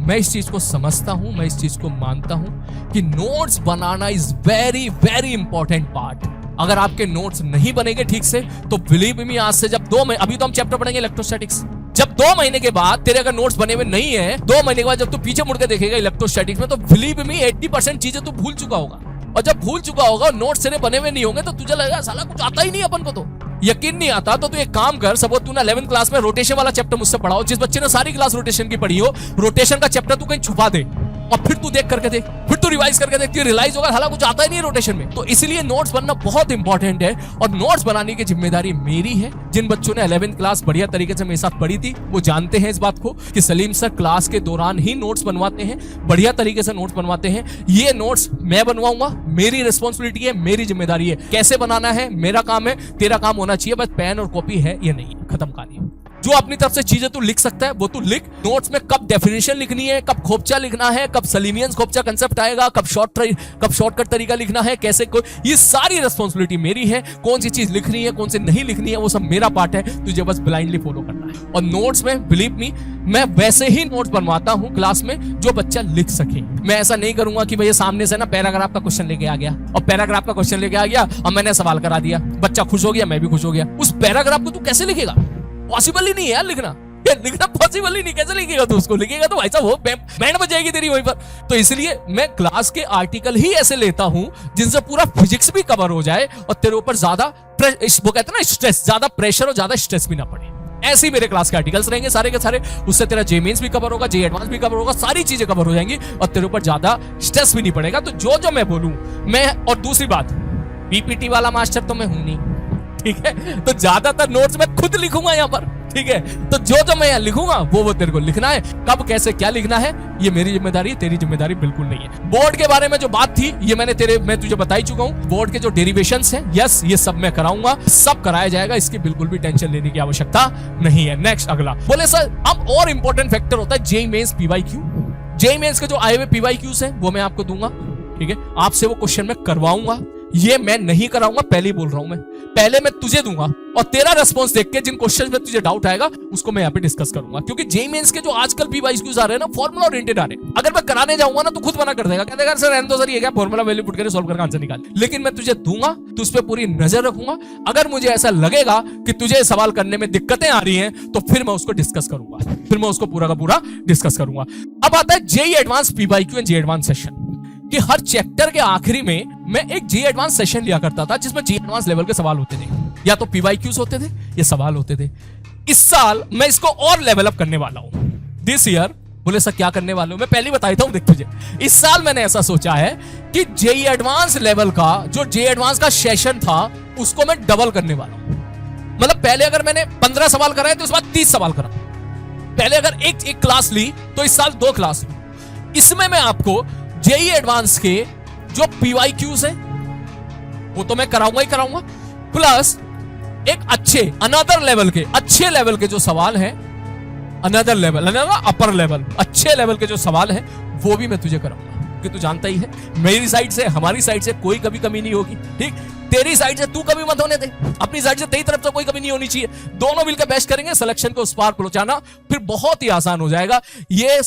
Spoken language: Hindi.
मैं इस चीज को समझता हूं, मैं इस चीज को मानता हूं कि notes banana is very very important part. अगर आपके नोट्स नहीं बनेंगे ठीक से तो बिलीव मी, आज से जब अभी तो हम चैप्टर पढ़ेंगे इलेक्ट्रोस्टैटिक्स, जब 2 महीने के बाद तेरे अगर नोट्स बने हुए नहीं है, 2 महीने के बाद जब तू पीछे मुड़ के देखेगा इलेक्ट्रोस्टैटिक्स में, तो बिलीव मी 80% चीजें तू भूल चुका होगा। और जब भूल चुका होगा, नोट्स तेरे बने हुए नहीं होंगे, तो तुझे लगेगा साला कुछ आता ही नहीं अपन को। तो यकीन नहीं आता तो तू एक काम कर, सपोज तूने 11th क्लास में रोटेशन वाला चैप्टर मुझसे पढ़ाओ, जिस बच्चे ने सारी क्लास रोटेशन की पढ़ी हो, रोटेशन का चैप्टर तू कहीं छुपा दे और फिर तू देख करके देख, फिर तू रिवाइज करके देख, रियलाइज होगा हालांकि कुछ आता ही नहीं है रोटेशन में। तो इसलिए नोट्स बनना बहुत इंपॉर्टेंट है और नोट्स बनाने की जिम्मेदारी मेरी है। जिन बच्चों ने 11th क्लास बढ़िया तरीके से मेरे साथ पढ़ी थी वो जानते हैं इस बात को कि सलीम सर क्लास के दौरान ही नोट्स बनवाते हैं, बढ़िया तरीके से नोट्स बनवाते हैं। ये नोट्स मैं बनवाऊंगा, मेरी रिस्पॉन्सिबिलिटी है, मेरी जिम्मेदारी है। कैसे बनाना है मेरा काम है, तेरा काम होना चाहिए बस पेन और कॉपी है या नहीं है, खत्म कहानी। जो अपनी तरफ से चीजें तू लिख सकता है वो तू लिख। नोट्स में कब डेफिनेशन लिखनी है, कब खोपचा लिखना है, कब सलीमियंस खोपचा कंसेप्ट आएगा, कब शॉर्टकट तरीका लिखना है, कैसे ये सारी रिस्पॉन्सिबिलिटी मेरी है। कौन सी चीज लिखनी है, कौन सी नहीं लिखनी है, वो सब मेरा पार्ट है, तुझे बस ब्लाइंडली फॉलो करना है। और नोट्स में बिलीव मी, मैं वैसे ही नोट्स बनवाता हूं क्लास में जो बच्चा लिख सके। मैं ऐसा नहीं करूंगा कि भैया सामने से ना पैराग्राफ का क्वेश्चन लेके आ गया और पैराग्राफ का क्वेश्चन लेके आ गया और मैंने सवाल करा दिया, बच्चा खुश हो गया, मैं भी खुश हो गया। उस पैराग्राफ को तू कैसे लिखेगा? पॉसिबल ही नहीं है यार लिखना, लिखना पॉसिबल ही नहीं। कैसे लिखेगा तू उसको? लिखेगा तो भाई साहब वो बैंड बजाएगी तेरी वहीं पर। तो इसलिए मैं क्लास के आर्टिकल ही ऐसे लेता हूं जिनसे पूरा फिजिक्स भी कवर हो जाए और तेरे ऊपर ज्यादा वो कहते हैं ना स्ट्रेस, ज्यादा प्रेशर और ज्यादा स्ट्रेस भी ना पड़े। ऐसे ही मेरे क्लास के आर्टिकल्स रहेंगे सारे के सारे। उससे तेरा जे मेंस भी कवर होगा, जे एडवांस भी कवर होगा, सारी चीजें कवर हो जाएंगी और तेरे ऊपर ज्यादा स्ट्रेस भी नहीं पड़ेगा। तो जो मैं बोलूं मैं, और दूसरी बात, पीपीटी वाला मास्टर तो मैं हूं नहीं, ठीक है? तो ज्यादातर नोट्स मैं खुद लिखूंगा यहाँ पर, ठीक है? तो जो मैं यहाँ लिखूंगा वो तेरे को लिखना है। कब कैसे क्या लिखना है ये मेरी जिम्मेदारी है, तेरी जिम्मेदारी बिल्कुल नहीं है। बोर्ड के बारे में जो बात थी ये मैं तुझे बता ही चुका हूँ। बोर्ड के जो डेरिवेशंस हैं, यस ये सब मैं कराऊंगा, सब कराया जाएगा, इसकी बिल्कुल भी टेंशन लेने की आवश्यकता नहीं है। नेक्स्ट अगला बोले सर, अब और इंपॉर्टेंट फैक्टर होता है JEE Mains PYQ. JEE Mains के जो आए हुए पीवाईक्यूज हैं वो मैं आपको दूंगा, ठीक है? आपसे वो क्वेश्चन मैं करवाऊंगा, ये मैं नहीं कराऊंगा, पहले ही बोल रहा हूं। मैं पहले मैं तुझे दूंगा और तेरा रिस्पांस देख के जिन क्वेश्चंस में तुझे डाउट आएगा उसको मैं यहाँ पे डिस्कस करूंगा। क्योंकि जेईई मेंस के जो आजकल पीवाईक्यूज आ रहे हैं ना, फॉर्मूला ओरिएंटेड आ रहे हैं। अगर मैं कराने जाऊंगा ना तो खुद मना कर देगा, कहता है सर रहने दो सर, ये क्या फॉर्मूला वैल्यू पुट करके सॉल्व करके आंसर निकाल। लेकिन मैं तुझे दूंगा तो उस पर पूरी नजर रखूंगा। अगर मुझे ऐसा लगेगा कि तुझे सवाल करने में दिक्कतें आ रही हैं तो फिर मैं उसको डिस्कस करूंगा, फिर मैं उसको पूरा का पूरा डिस्कस करूंगा। अब आता है JEE advance PYQ and JEE advance session. कि हर चैप्टर के आखिरी में मैं एक जेईई एडवांस सेशन लिया करता था जिसमें जेईई एडवांस लेवल के सवाल होते थे, या तो पीवाईक्यूज होते थे या सवाल होते थे। इस साल मैं इसको और लेवल अप करने वाला हूं। दिस ईयर बोले सर क्या करने वाले हो? मैं पहले ही बताया था, देख तुझे इस साल मैंने ऐसा सोचा है कि जेईई एडवांस लेवल का जो जेईई एडवांस का सेशन था उसको मैं डबल करने वाला हूं। मतलब पहले अगर मैंने 15 सवाल कराए तो इस बार 30 सवाल करा। पहले अगर एक क्लास ली तो इस साल 2 क्लास ली। इसमें मैं आपको जेईई एडवांस के जो पीवाईक्यूज हैं वो तो मैं कराऊंगा ही कराऊंगा, प्लस एक अनदर लेवल के जो सवाल हैं, अपर लेवल अच्छे लेवल के जो सवाल हैं वो भी मैं तुझे कराऊंगा। कि तू जानता ही है मेरी साइड से, हमारी साइड से कोई कभी कमी नहीं होगी, ठीक? तेरी साइड से तू कभी मत होने दे, अपनी साइड से तेरी तरफ से कोई कमी नहीं होनी चाहिए। दोनों मिलकर बेस्ट करेंगे, सिलेक्शन को उस पार पहुंचाना फिर बहुत ही आसान हो जाएगा। ये